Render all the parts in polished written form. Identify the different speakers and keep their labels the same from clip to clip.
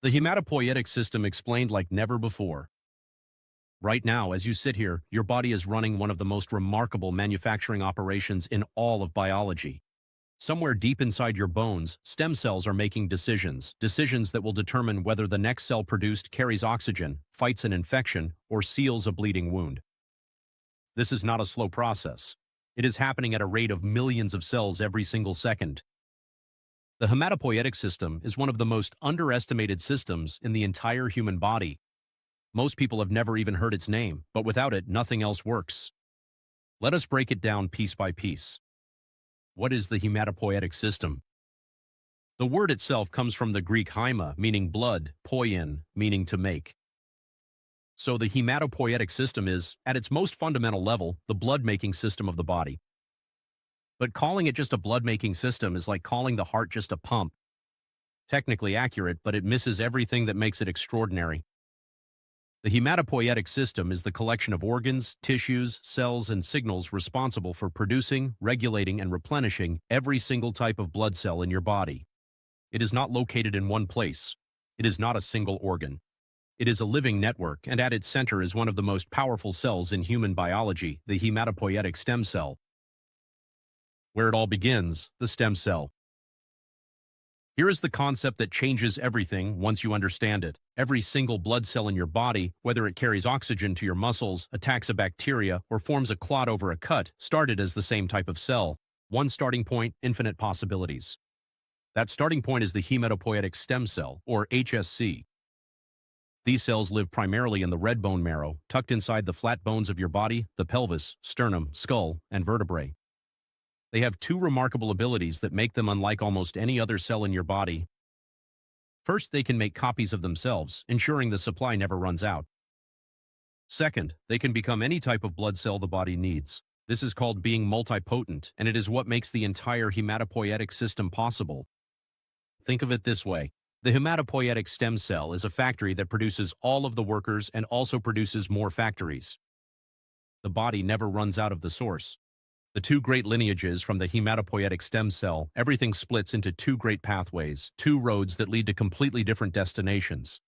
Speaker 1: The hematopoietic system explained like never before. Right now, as you sit here, your body is running one of the most remarkable manufacturing operations in all of biology. Somewhere deep inside your bones, stem cells are making decisions that will determine whether the next cell produced carries oxygen, fights an infection, or seals a bleeding wound. This is not a slow process. It is happening at a rate of millions of cells every single second. The hematopoietic system is one of the most underestimated systems in the entire human body. Most people have never even heard its name, but without it, nothing else works. Let us break it down piece by piece. What is the hematopoietic system? The word itself comes from the Greek haima, meaning blood, poiein, meaning to make. So the hematopoietic system is, at its most fundamental level, the blood-making system of the body. But calling it just a blood-making system is like calling the heart just a pump. Technically accurate, but it misses everything that makes it extraordinary. The hematopoietic system is the collection of organs, tissues, cells, and signals responsible for producing, regulating, and replenishing every single type of blood cell in your body. It is not located in one place. It is not a single organ. It is a living network, and at its center is one of the most powerful cells in human biology, the hematopoietic stem cell. Where it all begins, the stem cell. Here is the concept that changes everything once you understand it. Every single blood cell in your body, whether it carries oxygen to your muscles, attacks a bacteria, or forms a clot over a cut, started as the same type of cell. One starting point, infinite possibilities. That starting point is the hematopoietic stem cell, or HSC. These cells live primarily in the red bone marrow, tucked inside the flat bones of your body, the pelvis, sternum, skull, and vertebrae. They have two remarkable abilities that make them unlike almost any other cell in your body. First, they can make copies of themselves, ensuring the supply never runs out. Second, they can become any type of blood cell the body needs. This is called being multipotent, and it is what makes the entire hematopoietic system possible. Think of it this way. The hematopoietic stem cell is a factory that produces all of the workers and also produces more factories. The body never runs out of the source. The two great lineages from the hematopoietic stem cell, everything splits into two great pathways, two roads that lead to completely different destinations.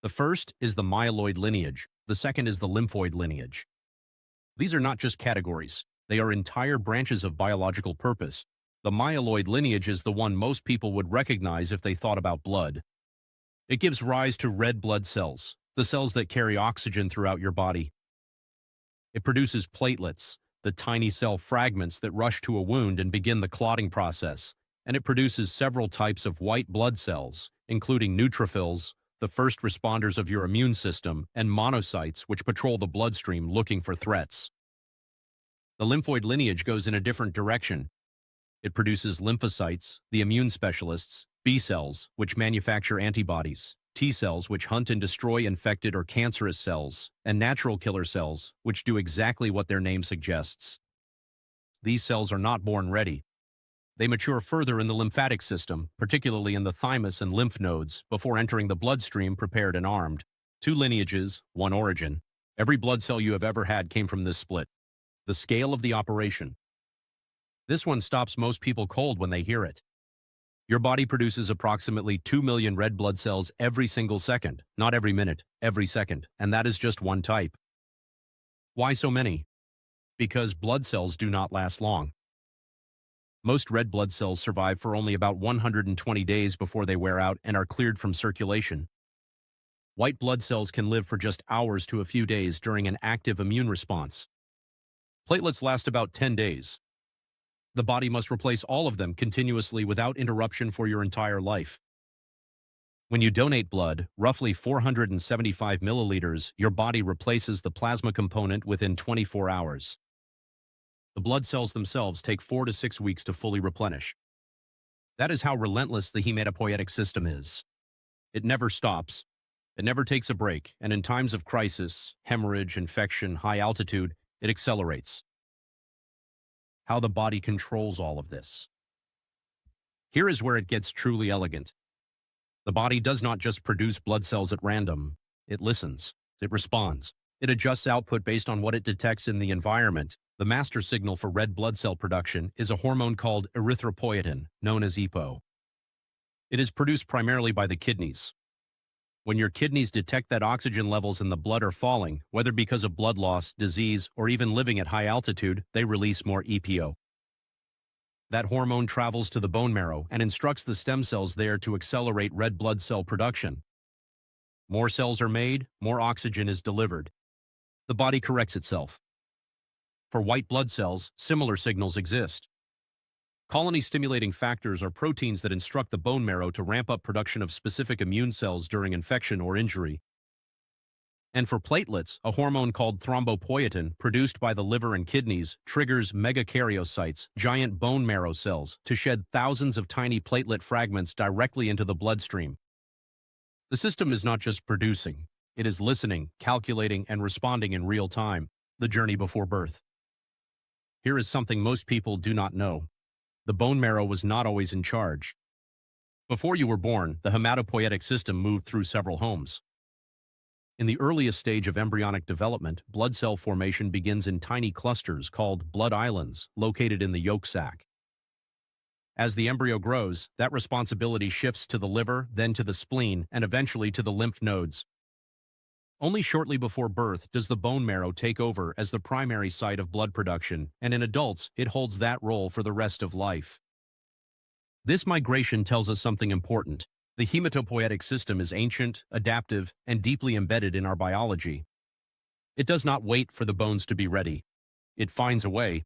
Speaker 1: The first is the myeloid lineage. The second is the lymphoid lineage. These are not just categories. They are entire branches of biological purpose. The myeloid lineage is the one most people would recognize if they thought about blood. It gives rise to red blood cells, the cells that carry oxygen throughout your body. It produces platelets, the tiny cell fragments that rush to a wound and begin the clotting process, and it produces several types of white blood cells, including neutrophils, the first responders of your immune system, and monocytes, which patrol the bloodstream looking for threats. The lymphoid lineage goes in a different direction. It produces lymphocytes, the immune specialists, B cells, which manufacture antibodies, T cells, which hunt and destroy infected or cancerous cells, and natural killer cells, which do exactly what their name suggests. These cells are not born ready. They mature further in the lymphatic system, particularly in the thymus and lymph nodes, before entering the bloodstream prepared and armed. Two lineages, one origin. Every blood cell you have ever had came from this split. The scale of the operation. This one stops most people cold when they hear it. Your body produces approximately 2 million red blood cells every single second, not every minute, every second, and that is just one type. Why so many? Because blood cells do not last long. Most red blood cells survive for only about 120 days before they wear out and are cleared from circulation. White blood cells can live for just hours to a few days during an active immune response. Platelets last about 10 days. The body must replace all of them continuously without interruption for your entire life. When you donate blood, roughly 475 milliliters, your body replaces the plasma component within 24 hours. The blood cells themselves take 4 to 6 weeks to fully replenish. That is how relentless the hematopoietic system is. It never stops. It never takes a break, and in times of crisis, hemorrhage, infection, high altitude, it accelerates. How the body controls all of this. Here is where it gets truly elegant. The body does not just produce blood cells at random. It listens. It responds. It adjusts output based on what it detects in the environment. The master signal for red blood cell production is a hormone called erythropoietin, known as EPO. It is produced primarily by the kidneys. When your kidneys detect that oxygen levels in the blood are falling, whether because of blood loss, disease, or even living at high altitude, they release more EPO. That hormone travels to the bone marrow and instructs the stem cells there to accelerate red blood cell production. More cells are made, more oxygen is delivered. The body corrects itself. For white blood cells, similar signals exist. Colony-stimulating factors are proteins that instruct the bone marrow to ramp up production of specific immune cells during infection or injury. And for platelets, a hormone called thrombopoietin, produced by the liver and kidneys, triggers megakaryocytes, giant bone marrow cells, to shed thousands of tiny platelet fragments directly into the bloodstream. The system is not just producing, it is listening, calculating, and responding in real time, the journey before birth. Here is something most people do not know. The bone marrow was not always in charge. Before you were born, the hematopoietic system moved through several homes. In the earliest stage of embryonic development, blood cell formation begins in tiny clusters called blood islands, located in the yolk sac. As the embryo grows, that responsibility shifts to the liver, then to the spleen, and eventually to the lymph nodes. Only shortly before birth does the bone marrow take over as the primary site of blood production, and in adults, it holds that role for the rest of life. This migration tells us something important. The hematopoietic system is ancient, adaptive, and deeply embedded in our biology. It does not wait for the bones to be ready. It finds a way.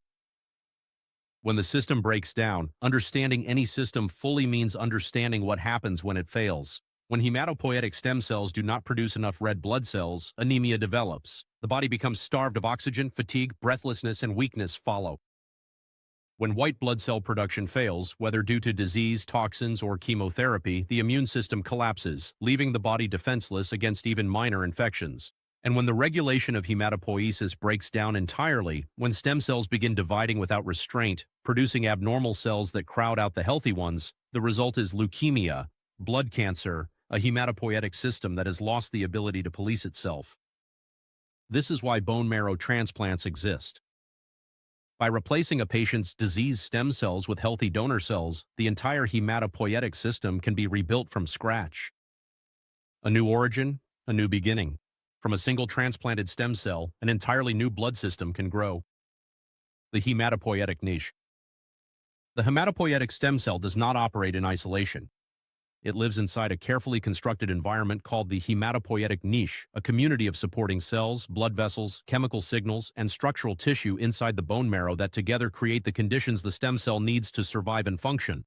Speaker 1: When the system breaks down, understanding any system fully means understanding what happens when it fails. When hematopoietic stem cells do not produce enough red blood cells, anemia develops. The body becomes starved of oxygen, fatigue, breathlessness, and weakness follow. When white blood cell production fails, whether due to disease, toxins, or chemotherapy, the immune system collapses, leaving the body defenseless against even minor infections. And when the regulation of hematopoiesis breaks down entirely, when stem cells begin dividing without restraint, producing abnormal cells that crowd out the healthy ones, the result is leukemia, blood cancer, a hematopoietic system that has lost the ability to police itself. This is why bone marrow transplants exist. By replacing a patient's diseased stem cells with healthy donor cells, the entire hematopoietic system can be rebuilt from scratch. A new origin, a new beginning. From a single transplanted stem cell, an entirely new blood system can grow. The hematopoietic niche. The hematopoietic stem cell does not operate in isolation. It lives inside a carefully constructed environment called the hematopoietic niche, a community of supporting cells, blood vessels, chemical signals, and structural tissue inside the bone marrow that together create the conditions the stem cell needs to survive and function.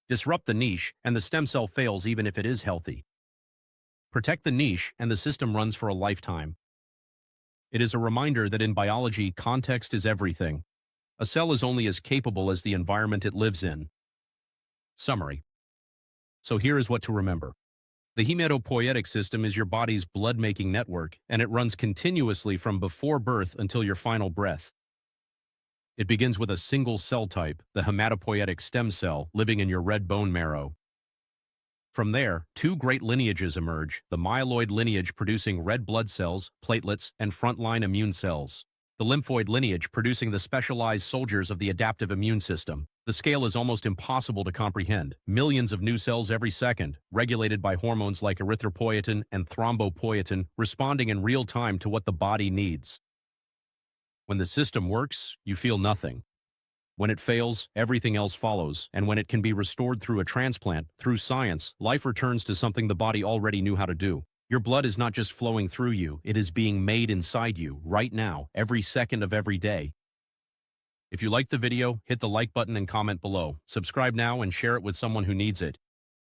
Speaker 1: Disrupt the niche, and the stem cell fails even if it is healthy. Protect the niche, and the system runs for a lifetime. It is a reminder that in biology, context is everything. A cell is only as capable as the environment it lives in. Summary. So here is what to remember. The hematopoietic system is your body's blood-making network, and it runs continuously from before birth until your final breath. It begins with a single cell type, the hematopoietic stem cell, living in your red bone marrow. From there, two great lineages emerge, the myeloid lineage producing red blood cells, platelets, and frontline immune cells. The lymphoid lineage producing the specialized soldiers of the adaptive immune system. The scale is almost impossible to comprehend. Millions of new cells every second, regulated by hormones like erythropoietin and thrombopoietin, responding in real time to what the body needs. When the system works, you feel nothing. When it fails, everything else follows, and when it can be restored through a transplant, through science, life returns to something the body already knew how to do. Your blood is not just flowing through you, it is being made inside you, right now, every second of every day. If you liked the video, hit the like button and comment below. Subscribe now and share it with someone who needs it.